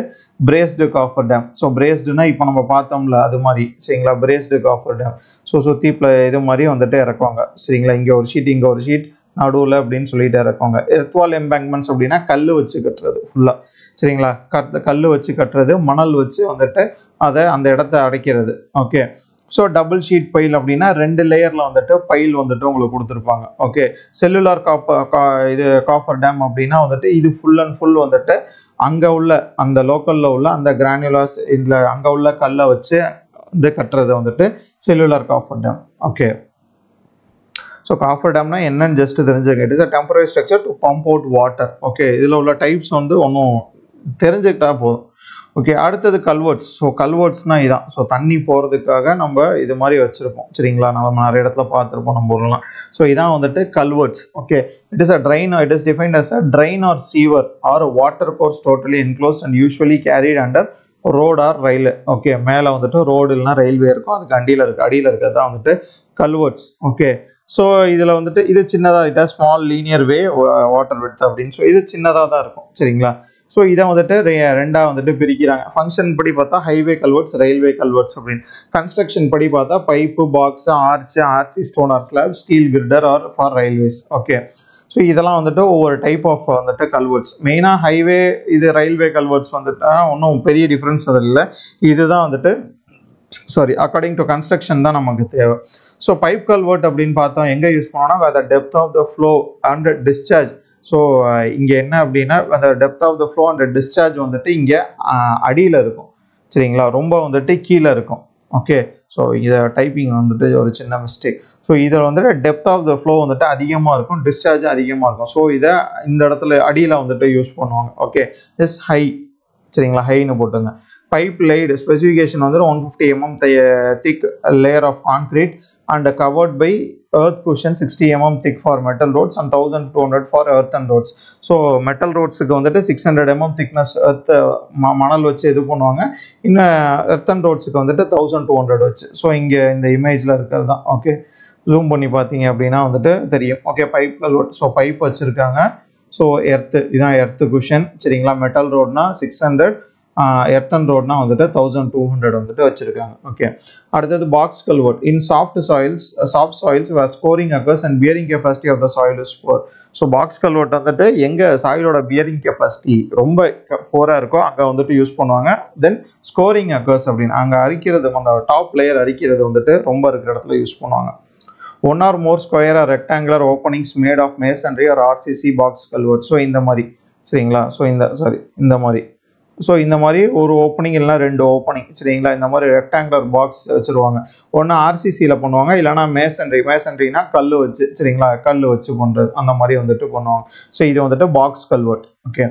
பிரேஸ்டு காஃபர் டேம். ஸோ பிரேஸ்டுனா இப்போ நம்ம பார்த்தோம்ல அது மாதிரி. சரிங்களா, பிரேஸ்டு காஃபர் டேம். ஸோ சுற்றி இது மாதிரி வந்துட்டு இறக்குவாங்க. சரிங்களா, இங்கே ஒரு ஷீட் இங்கே ஒரு ஷீட் நடுவில் அப்படின்னு சொல்லிட்டு இறக்குவாங்க. எர்த்வால் எம்பேங்க்மெண்ட்ஸ் அப்படின்னா கல் வச்சு கட்டுறது ஃபுல்லாக. சரிங்களா, கல் வச்சு கட்டுறது, மணல் வச்சு வந்துட்டு அதை அந்த இடத்த அடைக்கிறது. Okay, so double sheet pile அப்படின்னா 2 லேயரில் வந்துட்டு பைல் வந்துட்டு உங்களுக்கு கொடுத்துருப்பாங்க. ஓகே, செல்லுலார் காஃபர் டேம் அப்படின்னா வந்துட்டு இது ஃபுல் அண்ட் ஃபுல் வந்துட்டு அங்கே உள்ள அந்த லோக்கலில் உள்ள அந்த கிரானுலாஸ் இதில் அங்கே உள்ள கல்லை வச்சு இது கட்டுறது வந்துட்டு cellular coffer dam. Okay, so coffer டேம்னா என்னன்னு ஜஸ்ட் தெரிஞ்சுக்க. It is a temporary structure to pump out water. Okay, இதில் உள்ள டைப்ஸ் வந்து ஒன்றும் தெரிஞ்சுக்கிட்டா போதும். ஓகே, அடுத்தது கல்வர்ட்ஸ். ஸோ கல்வர்ட்ஸ்னால் இதான். ஸோ தண்ணி போகிறதுக்காக நம்ம இது மாதிரி வச்சுருப்போம். சரிங்களா, நம்ம நிறைய இடத்துல பார்த்துருப்போம் நம்ம ஊர்லாம். ஸோ இதான் வந்துட்டு culverts. Okay, it is a drain. It is defined as a drain or sewer or water course totally enclose and usually carried under road or rail. Okay, மேலே வந்துட்டு ரோடு இல்லைனா ரயில்வே இருக்கும், அதுக்கு அடியில் இருக்கிறது தான் வந்துட்டு கல்வர்ட்ஸ். ஓகே, ஸோ இதில் வந்துட்டு இது சின்னதாக இட்டா ஸ்மால் லீனியர் வே வாட்டர் விட்த் அப்படின்னு ஸோ இது சின்னதாக தான் இருக்கும் சரிங்களா. ஸோ இதை வந்துட்டு ரெண்டாக வந்துட்டு பிரிக்கிறாங்க. ஃபங்க்ஷன் படி பார்த்தா ஹைவே கல்வெர்ட்ஸ், ரயில்வே கல்வெர்ட்ஸ் அப்படின்னு. கன்ஸ்ட்ரக்ஷன் படி பார்த்தா pipe, box, RC, stone or slab, steel girder or for railways. Okay, so இதெல்லாம் வந்துட்டு ஒவ்வொரு டைப் ஆஃப் வந்துட்டு கல்வெர்ட்ஸ். மெயினாக ஹைவே இது ரயில்வே கல்வெர்ட்ஸ் வந்துட்டு ஒன்றும் பெரிய டிஃப்ரென்ஸ் அதில் இல்லை. இதுதான் வந்துட்டு அக்கார்டிங் டு கன்ஸ்ட்ரக்ஷன் தான் நமக்கு தேவை. ஸோ பைப் கல்வெர்ட் அப்படின்னு பார்த்தோம் எங்கே யூஸ் பண்ணோம்னா the depth of the flow and discharge. So இங்கே என்ன அப்படின்னா அந்த depth of the flow and discharge வந்துட்டு இங்கே அடியில் இருக்கும் சரிங்களா, ரொம்ப வந்துட்டு கீழே இருக்கும். ஓகே, ஸோ இதை டைப்பிங் வந்துட்டு ஒரு சின்ன மிஸ்டேக். ஸோ இதில் வந்துட்டு டெப்த் ஆஃப் த ஃப்ளோ வந்துட்டு அதிகமாக இருக்கும், டிஸ்சார்ஜ் அதிகமாக இருக்கும். ஸோ இதை இந்த இடத்துல அடியில் வந்துட்டு யூஸ் பண்ணுவாங்க. ஓகே, இஸ் ஹை சரிங்களா, ஹைன்னு போட்டுங்க. பைப் லைடு ஸ்பெசிஃபிகேஷன் வந்து 150 mm thick layer of concrete and covered by earth cushion 60 mm thick for metal roads and 1200 for earthen roads. So metal ரோட்ஸுக்கு வந்துட்டு 600 mm thickness earth மணல் வச்சு இது பண்ணுவாங்க. இன்னும் earthen ரோட்ஸுக்கு வந்துட்டு 1200 வச்சு. ஸோ இங்கே இந்த இமேஜில் இருக்கிறது தான். ஓகே, ஜூம் பண்ணி பார்த்தீங்க அப்படின்னா வந்துட்டு தெரியும். Okay, pipe road. So pipe வச்சுருக்காங்க. ஸோ எர்த்து இதான் எர்த்து குஷன் சரிங்களா. மெட்டல் ரோட்னா 600, எர்த்தன் ரோட்னா வந்துட்டு 1200 வந்துட்டு வச்சுருக்காங்க. ஓகே, அடுத்தது box culvert. In soft soils where scouring occurs and bearing capacity of the soil is poor. So box culvert வந்துட்டு எங்கே சாயிலோட பியரிங் கெப்பாசிட்டி ரொம்ப புவராக இருக்கோ அங்கே வந்துட்டு யூஸ் பண்ணுவாங்க. தென் ஸ்கோரிங் அக்கர்ஸ் அப்படின்னு அங்கே அரிக்கிறது, அந்த டாப் லேயர் அரிக்கிறது வந்துட்டு ரொம்ப இருக்கிற இடத்துல யூஸ் பண்ணுவாங்க. One or more square or rectangular openings made of masonry or RCC box culvert. So இந்த மாதிரி சரிங்களா. ஸோ இந்த மாதிரி ஒரு ஓப்பனிங் இல்லைனா 2 ஓப்பனிங் சரிங்களா. இந்த மாதிரி ரெக்டாங்குலர் பாக்ஸ் வச்சுருவாங்க. ஒன்று ஆர்சிசியில் பண்ணுவாங்க, இல்லைனா மேசன்ரினா கல் வச்சு சரிங்களா, கல் வச்சு பண்ணுறது அந்த மாதிரி வந்துட்டு பண்ணுவாங்க. ஸோ இது வந்துட்டு box culvert. Okay,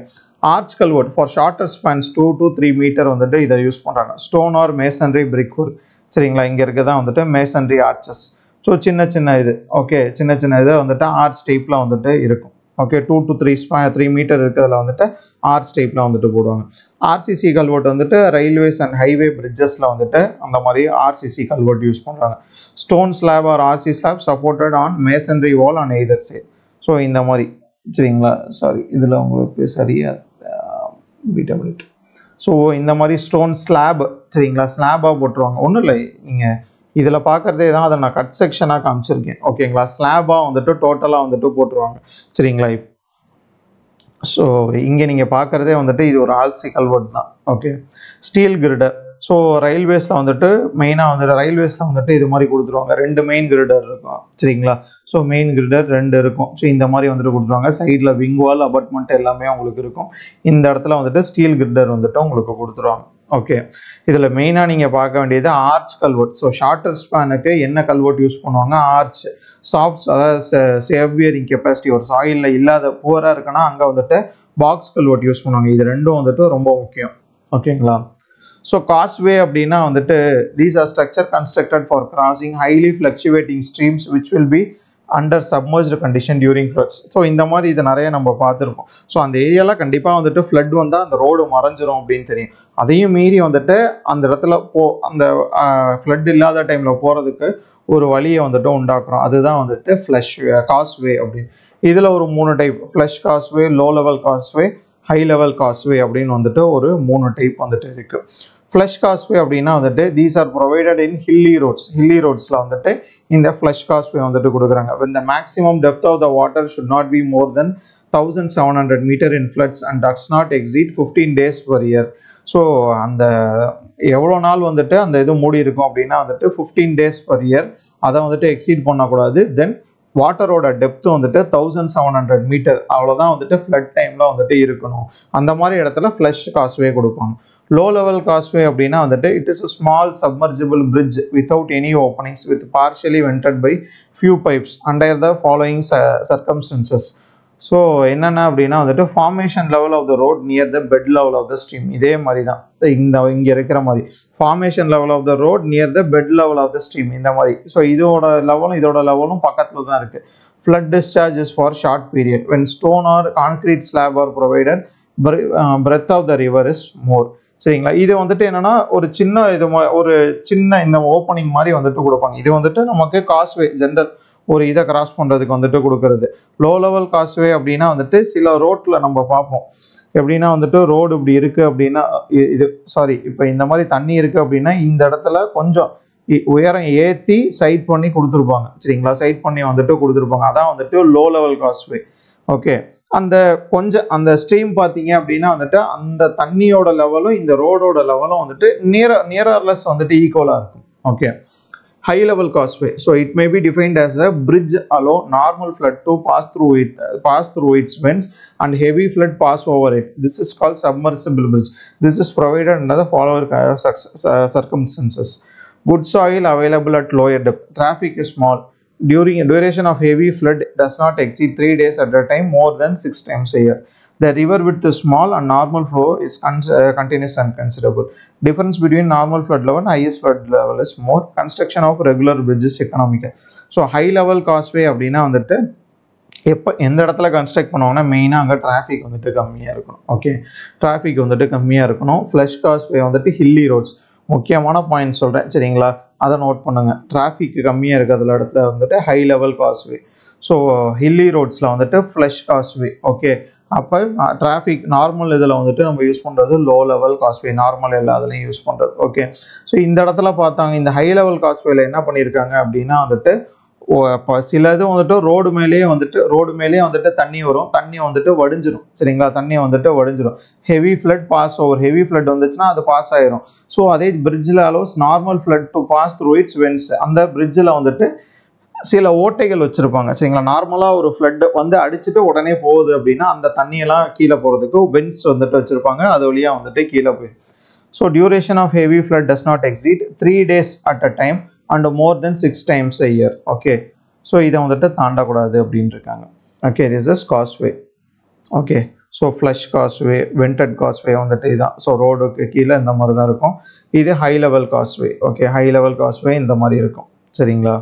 arch culvert for shorter spans 2 to 3 meter வந்துட்டு இதை யூஸ் பண்ணுறாங்க. Stone or masonry brick work சரிங்களா. இங்கே இருக்கதான் வந்துட்டு மேசன்ரி ஆர்ச்சஸ். ஸோ சின்ன இது ஓகே, சின்ன இது வந்துட்டு ஆர்ச் டைப்பில் வந்துட்டு இருக்கும். ஓகே, 2 to 3 மீட்டர் இருக்கிறதுல வந்துட்டு ஆர்ச் டைப்பில் வந்துட்டு போடுவாங்க. ஆர்சிசி கல்வெர்ட் வந்துட்டு ரயில்வேஸ் அண்ட் ஹைவே பிரிட்ஜஸில் வந்துட்டு அந்த மாதிரி ஆர்சிசி கல்வெர்ட் யூஸ் பண்ணுறாங்க. Stone slab or RC slab supported on masonry wall on either side. So இந்த மாதிரி சரிங்களா. இதில் உங்களுக்கு சரியாக பீட்டபிலிட்டி. ஸோ இந்த மாதிரி ஸ்டோன் ஸ்லாப் சரிங்களா, ஸ்லாபாக போட்டுருவாங்க. ஒன்றும் இல்லை, நீங்கள் இதில் பார்க்குறதே தான், அதை நான் கட் செக்ஷனாக காமிச்சிருக்கேன். ஓகேங்களா, ஸ்லாபாக வந்துட்டு டோட்டலாக வந்துட்டு போட்டுருவாங்க சரிங்களா. ஸோ இங்கே நீங்கள் பார்க்குறதே வந்துட்டு இது ஒரு ஆர்சி கல்வெர்ட் தான். Okay, steel கிரிடர். ஸோ ரயில்வேஸில் வந்துட்டு மெயினாக ரயில்வேஸில் வந்துட்டு இது மாதிரி கொடுத்துருவாங்க. 2 மெயின் கிரிடர் இருக்கும் சரிங்களா. ஸோ மெயின் கிரிடர் 2 இருக்கும். ஸோ இந்த மாதிரி வந்துட்டு கொடுத்துருவாங்க. சைடில் விங் வால், அபார்ட்மெண்ட் எல்லாமே உங்களுக்கு இருக்கும். இந்த இடத்துல வந்துட்டு ஸ்டீல் கிரிடர் வந்துட்டு உங்களுக்கு கொடுத்துருவாங்க. ஓகே, இதில் மெயினாக நீங்கள் பார்க்க வேண்டியது ஆர்ச் கல்வெர்ட். ஸோ ஷார்ட்டர் ஸ்பேனுக்கு என்ன கல்வெர்ட் யூஸ் பண்ணுவாங்க, ஆர்ச். சாஃப்ட் அதாவது சேவியரிங் கெப்பாசிட்டி ஒரு சாயிலில் இல்லாத புவராக இருக்குன்னா அங்கே வந்துட்டு பாக்ஸ் கல்வெர்ட் யூஸ் பண்ணுவாங்க. இது ரெண்டும் வந்துட்டு ரொம்ப முக்கியம். ஓகேங்களா. ஸோ காஸ்வே அப்படின்னா வந்துட்டு these R structure constructed for crossing highly fluctuating streams which will be under submerged condition during floods. So இந்த மாதிரி இது நிறைய நம்ம பார்த்துருக்கோம். ஸோ அந்த ஏரியாவில் கண்டிப்பாக வந்துட்டு ஃப்ளட் வந்தால் அந்த ரோடு மறைஞ்சிரும் அப்படின்னு தெரியும். அதையும் மீறி வந்துட்டு அந்த இடத்துல அந்த ஃப்ளட் இல்லாத டைமில் போகிறதுக்கு ஒரு வழியை வந்துட்டு உண்டாக்குறோம். அதுதான் வந்துட்டு காஸ்வே அப்படின்னு. இதில் ஒரு 3 type: flush causeway, low level causeway, high level causeway அப்படின்னு வந்துட்டு ஒரு 3 டைப் வந்துட்டு இருக்குது. ஃப்ளஷ் காஸ்வே அப்படின்னா வந்துட்டு these are provided in hilly ரோட்ஸில் வந்துட்டு இந்த ஃப்ளஷ் காஸ்வே வந்துட்டு கொடுக்குறாங்க. when the maximum depth of the water should not be more than 1700 meter in floods and does not exceed 15 days per year. So அந்த எவ்வளோ நாள் வந்துட்டு அந்த இது மூடி இருக்கும் அப்படின்னா வந்துட்டு 15 days per year, அதை வந்துட்டு எக்ஸீட் பண்ணக்கூடாது. தென் வாட்டரோட டெப்த் வந்துட்டு 1700 மீட்டர், அவ்வளோதான் வந்துட்டு ஃப்ளட் டைமில் வந்துட்டு இருக்கணும். அந்த மாதிரி இடத்துல ஃப்ளஷ் காஸ்வே கொடுப்பாங்க. லோ லெவல் காஸ்வே அப்படின்னா வந்துட்டு it is a small submergible bridge without any openings with partially vented by few pipes under the following circumstances. So என்னென்ன அப்படின்னா வந்துட்டு formation level of the road near the bed level of the stream. இதே மாதிரி தான் இங்கே இருக்கிற மாதிரி formation level of the road near the bed level of the stream இந்த மாதிரி. ஸோ இதோட லெவலும் பக்கத்தில் தான் இருக்குது. Flood discharge is for short period when stone or concrete slab are provided, breadth of the river is more. சரிங்களா. இது வந்துட்டு என்னன்னா ஒரு சின்ன இந்த ஓப்பனிங் மாதிரி வந்துட்டு கொடுப்பாங்க. இது வந்துட்டு நமக்கு காஸ்வே ஜென்ரல் ஒரு இதை கிராஸ் பண்ணுறதுக்கு வந்துட்டு கொடுக்குறது. லோ லெவல் காஸ்வே அப்படின்னா வந்துட்டு சில ரோட்டில் நம்ம பார்ப்போம். எப்படின்னா வந்துட்டு ரோடு இப்படி இருக்குது அப்படின்னா இது சாரி இப்போ இந்த மாதிரி தண்ணி இருக்குது அப்படின்னா இந்த இடத்துல கொஞ்சம் உயரம் ஏற்றி சைட் பண்ணி கொடுத்துருப்பாங்க. சரிங்களா, சைட் பண்ணி வந்துட்டு கொடுத்துருப்பாங்க. அதான் வந்துட்டு லோ லெவல் காஸ்வே. ஓகே, அந்த கொஞ்சம் அந்த ஸ்ட்ரீம் பார்த்தீங்க அப்படின்னா வந்துட்டு அந்த தண்ணியோட லெவலும் இந்த ரோடோட லெவலும் வந்துட்டு நியரர்லெஸ் வந்துட்டு ஈக்குவலாக இருக்கும். Okay, high level causeway, so it may be defined as a bridge allow normal flood to pass through its vents and heavy flood pass over it. This is called submersible bridge. This is provided under the following circumstances: good soil available at lower depth, traffic is small, duration of heavy flood does not exceed 3 days at a time, more than 6 times a year. The river width is small and normal flow is continuous and considerable. Difference between normal flood level and highest flood level is more. Construction of regular bridges economical. So high level causeway அப்படின்னா வந்துட்டு எப்போ எந்த இடத்துல construct பண்ணுவாங்கன்னா மெயினாக அங்கே traffic வந்துட்டு கம்மியாக இருக்கணும். ஓகே, டிராஃபிக் வந்துட்டு கம்மியாக இருக்கணும். ஃப்ளஷ் காஸ்வே வந்துட்டு ஹில்லி ரோட்ஸ், முக்கியமான பாயிண்ட் சொல்கிறேன் சரிங்களா, அதை நோட் பண்ணுங்கள். டிராஃபிக் கம்மியாக இருக்கிற இடத்துல வந்துட்டு high level causeway. So hilly ரோட்ஸில் வந்துட்டு ஃப்ளஷ் காஸ்வே. ஓகே, அப்போ டிராஃபிக் நார்மல் இதில் வந்துட்டு நம்ம யூஸ் பண்ணுறது லோ லெவல் காஸ்வே, நார்மல் எல்லா இதுலையும் யூஸ் பண்ணுறது. ஓகே, ஸோ இந்த இடத்துல பார்த்தாங்க இந்த ஹை லெவல் காஸ்வேல என்ன பண்ணியிருக்காங்க அப்படின்னா வந்துட்டு இப்போ சில இது வந்துட்டு ரோடு மேலேயே வந்துட்டு தண்ணி வரும், தண்ணி வந்துட்டு வடிஞ்சிரும். சரிங்களா, தண்ணி வந்துட்டு வடிஞ்சிரும். Heavy flood pass over, heavy flood வந்துச்சுன்னா அது பாஸ் ஆயிரும். ஸோ அதே பிரிட்ஜில் allows normal flood to pass through its vents. அந்த பிரிட்ஜில் வந்துட்டு சில ஓட்டைகள் வச்சுருப்பாங்க. சரிங்களா, நார்மலாக ஒரு ஃப்ளட் வந்து அடிச்சுட்டு உடனே போகுது அப்படின்னா அந்த தண்ணியெல்லாம் கீழே போகிறதுக்கு வென்ஸ் வந்துட்டு வச்சுருப்பாங்க, அது வழியாக வந்துட்டு கீழே போயிடும். So duration of heavy flood does not exceed 3 days at a time and more then 6 times a year. Okay, so இதை வந்துட்டு தாண்டக்கூடாது அப்படின்னு இருக்காங்க. Okay, this is causeway. Okay, so flush causeway, vented causeway வந்துட்டு இதான். ஸோ ரோடுக்கு கீழே இந்த மாதிரி தான் இருக்கும். இது high level causeway. Okay, high level causeway இந்த மாதிரி இருக்கும். சரிங்களா,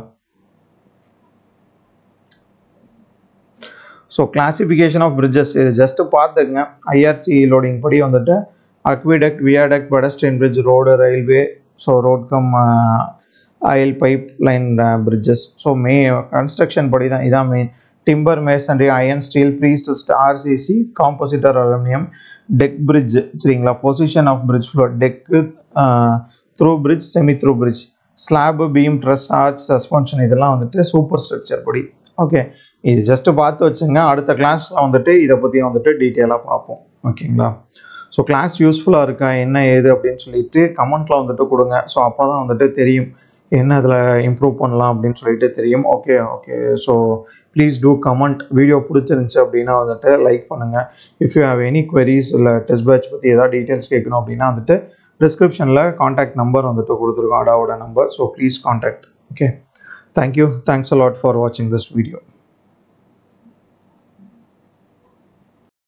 ஸோ கிளாசிஃபிகேஷன் ஆஃப் பிரிட்ஜஸ் இது ஜஸ்ட் பார்த்துக்குங்க. ஐஆர்சி லோடிங் படி வந்துட்டு aqueduct, viaduct, pedestrian bridge, road, railway, so road cum oil pipe line bridges. So construction படி தான் இதான் main. Timber, masonry, iron, steel, priest, RCC, composite, aluminium, deck bridge. சரிங்களா, position of bridge floor, deck, through bridge, semi through bridge, slab, beam, truss, arch, suspension, இதெல்லாம் வந்துட்டு super structure படி. Okay, இது just பார்த்து வச்சுங்க. அடுத்த கிளாஸில் வந்துட்டு இதை பற்றி வந்துட்டு டீட்டெயிலாக பார்ப்போம். ஓகேங்களா, ஸோ கிளாஸ் யூஸ்ஃபுல்லாக இருக்கா என்ன ஏது அப்படின்னு சொல்லிட்டு கமெண்ட்டில் வந்துட்டு கொடுங்க. ஸோ அப்போ தான் வந்துட்டு தெரியும் என்ன இதில் இம்ப்ரூவ் பண்ணலாம் அப்படின்னு சொல்லிட்டு தெரியும். Okay, so please do comment. Video பிடிச்சிருந்துச்சி அப்படின்னா வந்துட்டு லைக் பண்ணுங்கள். If you have any queries இல்லை டெஸ்ட் பேட்ச் பற்றி ஏதாவது டீட்டெயில்ஸ் கேட்கணும் அப்படின்னா வந்துட்டு டிஸ்கிரிப்ஷனில் காண்டாக்ட் நம்பர் வந்துட்டு கொடுத்துருக்கோம், அடாவோட நம்பர். So please contact. Okay, thank you. Thanks a lot for watching this video.